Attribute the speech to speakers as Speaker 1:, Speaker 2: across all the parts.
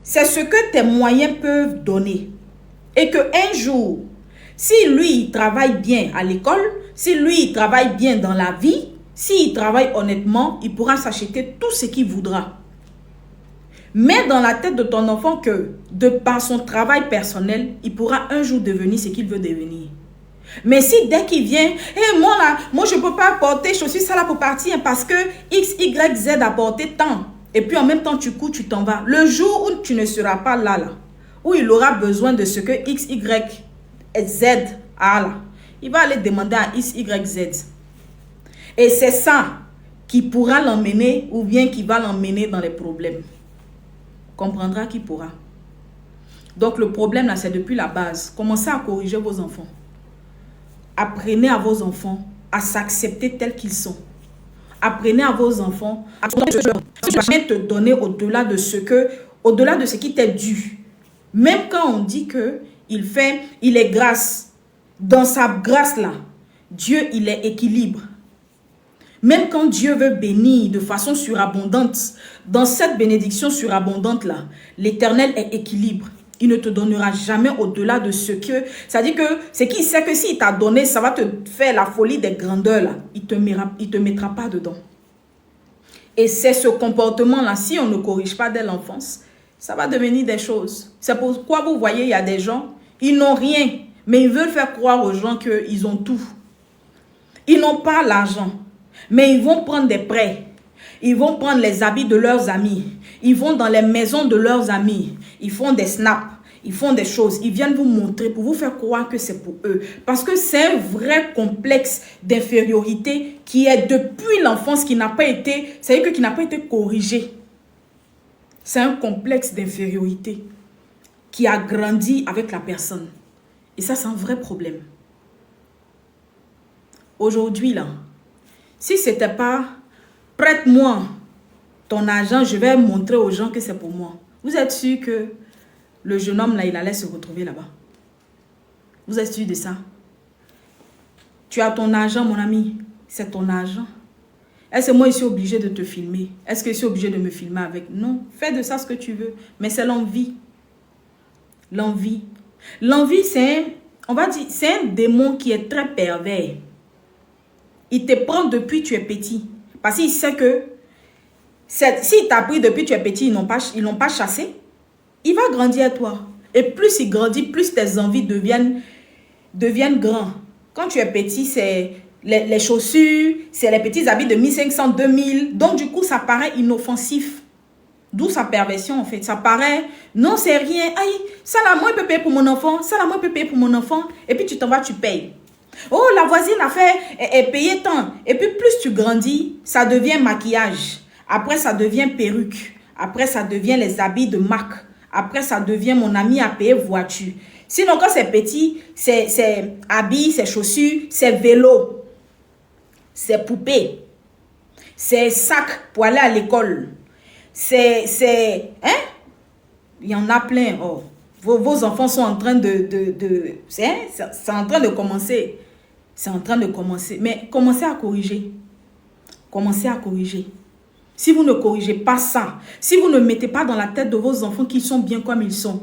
Speaker 1: c'est ce que tes moyens peuvent donner. Et qu'un jour, si lui, il travaille bien à l'école, si lui, il travaille bien dans la vie, s'il travaille honnêtement, il pourra s'acheter tout ce qu'il voudra. Mets dans la tête de ton enfant que, de par son travail personnel, il pourra un jour devenir ce qu'il veut devenir. Mais si dès qu'il vient, hey, moi je ne peux pas porter chaussures ça là pour partir parce que X, Y, Z a porté tant. Et puis en même temps tu cours, tu t'en vas. Le jour où tu ne seras pas là, où il aura besoin de ce que X, Y, Z a là, il va aller demander à X, Y, Z. Et c'est ça qui pourra l'emmener ou bien qui va l'emmener dans les problèmes. Comprendra qui pourra. Donc le problème là, c'est depuis la base. Commencez à corriger vos enfants. Apprenez à vos enfants à s'accepter tels qu'ils sont. Apprenez à vos enfants à jamais te donner au-delà de ce qui t'est dû. Même quand on dit que il est grâce, dans sa grâce là, Dieu il est équilibre. Même quand Dieu veut bénir de façon surabondante, dans cette bénédiction surabondante là, l'Éternel est équilibre. Il ne te donnera jamais au-delà de ce que... C'est-à-dire que c'est qu'il sait que s'il t'a donné, ça va te faire la folie des grandeurs là. Il te mettra pas dedans. Et c'est ce comportement-là, si on ne corrige pas dès l'enfance, ça va devenir des choses. C'est pourquoi vous voyez, il y a des gens, ils n'ont rien, mais ils veulent faire croire aux gens qu'ils ont tout. Ils n'ont pas l'argent, mais ils vont prendre des prêts. Ils vont prendre les habits de leurs amis. Ils vont dans les maisons de leurs amis. Ils font des snaps. Ils font des choses. Ils viennent vous montrer pour vous faire croire que c'est pour eux. Parce que c'est un vrai complexe d'infériorité qui est depuis l'enfance, qui n'a pas été, c'est-à-dire qui n'a pas été corrigé. C'est un complexe d'infériorité qui a grandi avec la personne. Et ça, c'est un vrai problème. Aujourd'hui, là, si ce n'était pas prête-moi ton argent, je vais montrer aux gens que c'est pour moi. Vous êtes sûr que le jeune homme là, il allait se retrouver là-bas? Vous êtes sûr de ça? Tu as ton argent, mon ami. C'est ton argent. Est-ce que moi, je suis obligé de te filmer? Est-ce que je suis obligé de me filmer avec? Non. Fais de ça ce que tu veux. Mais c'est l'envie. L'envie. L'envie, on va dire, c'est un démon qui est très pervers. Il te prend depuis que tu es petit. Parce qu'il sait que s'il t'a pris depuis que tu es petit, ils n'ont pas chassé, il va grandir à toi. Et plus il grandit, plus tes envies deviennent grands. Quand tu es petit, c'est les chaussures, c'est les petits habits de 1500, 2000. Donc du coup, ça paraît inoffensif. D'où sa perversion en fait. Ça paraît, non c'est rien. Aïe, ça là, moi je peux payer pour mon enfant. Ça là, moi je peux payer pour mon enfant. Et puis tu t'en vas, tu payes. Oh, la voisine a fait, elle payait tant. Et puis plus tu grandis, ça devient maquillage. Après, ça devient perruque. Après, ça devient les habits de marque. Après, ça devient mon ami à payer voiture. Sinon, quand c'est petit, c'est habits, c'est chaussures, c'est vélo, c'est poupée, c'est sac pour aller à l'école. Hein? Il y en a plein. Oh. Vos enfants sont en train c'est en train de commencer. C'est en train de commencer. Mais commencez à corriger. Commencez à corriger. Si vous ne corrigez pas ça, si vous ne mettez pas dans la tête de vos enfants qu'ils sont bien comme ils sont,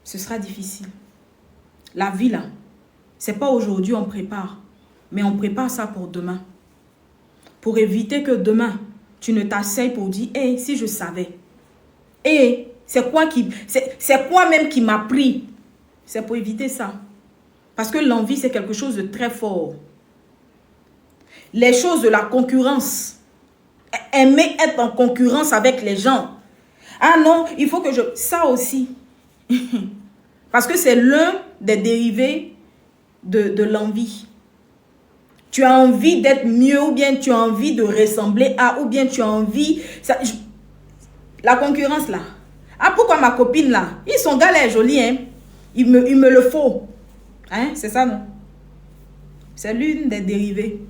Speaker 1: ce sera difficile. La vie là, c'est pas aujourd'hui on prépare, mais on prépare ça pour demain. Pour éviter que demain, tu ne t'asseyes pour dire, hey, si je savais. Et c'est quoi même qui m'a pris? C'est pour éviter ça. Parce que l'envie, c'est quelque chose de très fort. Les choses de la concurrence. Aimer être en concurrence avec les gens. Ah non, il faut que je... Ça aussi. Parce que c'est l'un des dérivés de l'envie. Tu as envie d'être mieux ou bien tu as envie de ressembler à ou bien tu as envie... La concurrence là. Ah, pourquoi ma copine là? Son gars là est joli, hein? Il me le faut. Hein? C'est ça, non? C'est l'une des dérivés.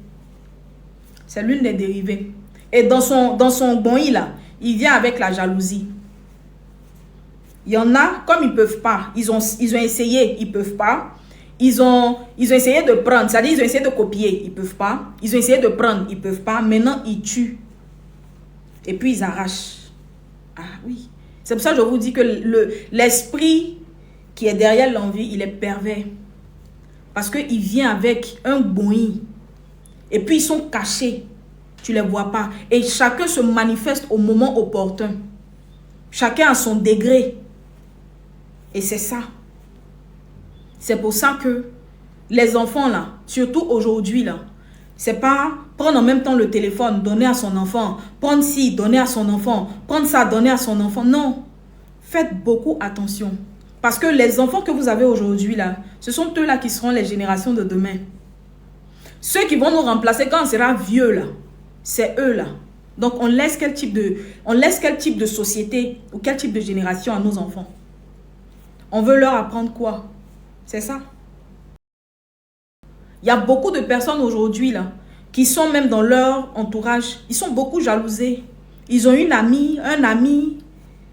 Speaker 1: C'est l'une des dérivés. Et dans son bon là, il vient avec la jalousie. Il y en a, comme ils ne peuvent pas, ils ont essayé, ils ne peuvent pas. Ils ont essayé de prendre, c'est-à-dire ils ont essayé de copier, ils ne peuvent pas. Ils ont essayé de prendre, ils ne peuvent pas. Maintenant, ils tuent. Et puis, ils arrachent. Ah oui. C'est pour ça que je vous dis que l'esprit qui est derrière l'envie, il est pervers. Parce qu'il vient avec un bruit. Et puis ils sont cachés. Tu ne les vois pas. Et chacun se manifeste au moment opportun. Chacun a son degré. Et c'est ça. C'est pour ça que les enfants là, surtout aujourd'hui là, c'est pas prendre en même temps le téléphone, donner à son enfant, prendre ci, donner à son enfant, prendre ça, donner à son enfant. Non. Faites beaucoup attention. Parce que les enfants que vous avez aujourd'hui là, ce sont eux là qui seront les générations de demain. Ceux qui vont nous remplacer quand on sera vieux là, c'est eux là. Donc on laisse quel type de société ou quel type de génération à nos enfants? On veut leur apprendre quoi? C'est ça. Il y a beaucoup de personnes aujourd'hui là qui sont même dans leur entourage. Ils sont beaucoup jalousés. Ils ont une amie, un ami.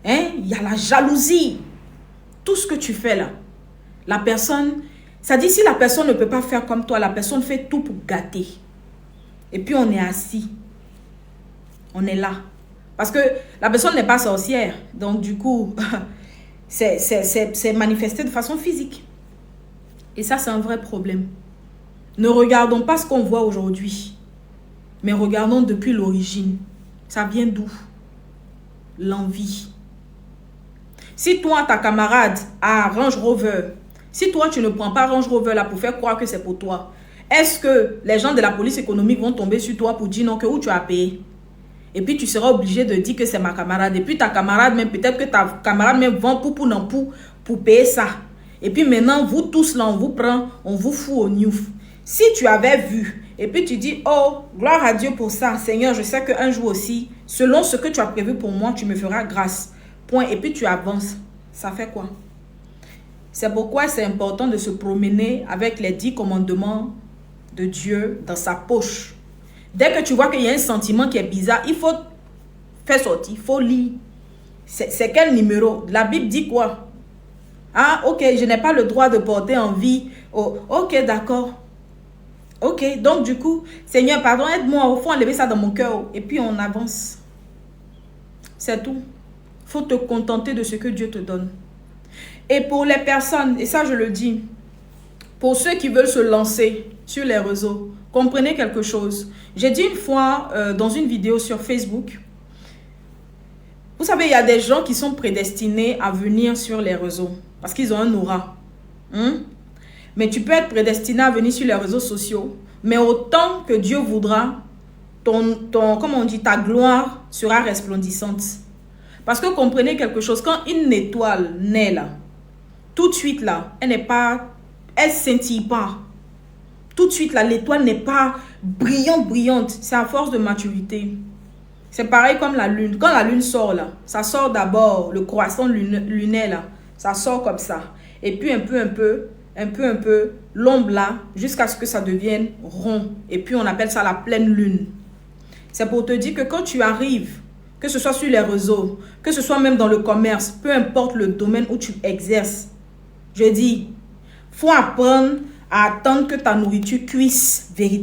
Speaker 1: Hein? Il y a la jalousie. Tout ce que tu fais là, la personne, ça dit si la personne ne peut pas faire comme toi, la personne fait tout pour gâter. Et puis on est assis. On est là. Parce que la personne n'est pas sorcière. Donc du coup, c'est manifesté de façon physique. Et ça, c'est un vrai problème. Ne regardons pas ce qu'on voit aujourd'hui, mais regardons depuis l'origine. Ça vient d'où? L'envie. Si toi, ta camarade a Range Rover, si toi, tu ne prends pas Range Rover là pour faire croire que c'est pour toi, est-ce que les gens de la police économique vont tomber sur toi pour dire non, que où tu as payé? Et puis, tu seras obligé de dire que c'est ma camarade. Et puis, ta camarade, même peut-être que ta camarade même vend pour payer ça. Et puis, maintenant, vous tous là, on vous prend, on vous fout au niouf. Si tu avais vu, et puis tu dis, oh, gloire à Dieu pour ça, Seigneur, je sais qu'un jour aussi, selon ce que tu as prévu pour moi, tu me feras grâce. Point. Et puis tu avances. Ça fait quoi? C'est pourquoi c'est important de se promener avec les 10 commandements de Dieu dans sa poche. Dès que tu vois qu'il y a un sentiment qui est bizarre, il faut faire sortir, il faut lire. C'est quel numéro? La Bible dit quoi? Ah, ok, je n'ai pas le droit de porter en vie. Oh, ok, d'accord. Ok, donc du coup, Seigneur, pardon, aide-moi, il faut enlever ça dans mon cœur. Et puis on avance. C'est tout. Il faut te contenter de ce que Dieu te donne. Et pour les personnes, et ça je le dis, pour ceux qui veulent se lancer sur les réseaux, comprenez quelque chose. J'ai dit une fois dans une vidéo sur Facebook, vous savez, il y a des gens qui sont prédestinés à venir sur les réseaux parce qu'ils ont un aura. Mais tu peux être prédestiné à venir sur les réseaux sociaux, mais autant que Dieu voudra, comme on dit, ta gloire sera resplendissante. Parce que comprenez quelque chose, quand une étoile naît là, tout de suite là, elle scintille pas. Tout de suite là, l'étoile n'est pas brillante. C'est à force de maturité. C'est pareil comme la lune. Quand la lune sort là, ça sort d'abord, le croissant lunaire là, ça sort comme ça. Et puis un peu, l'ombre là, jusqu'à ce que ça devienne rond. Et puis on appelle ça la pleine lune. C'est pour te dire que quand tu arrives, que ce soit sur les réseaux, que ce soit même dans le commerce, peu importe le domaine où tu exerces, je dis, faut apprendre à attendre que ta nourriture cuise véritablement.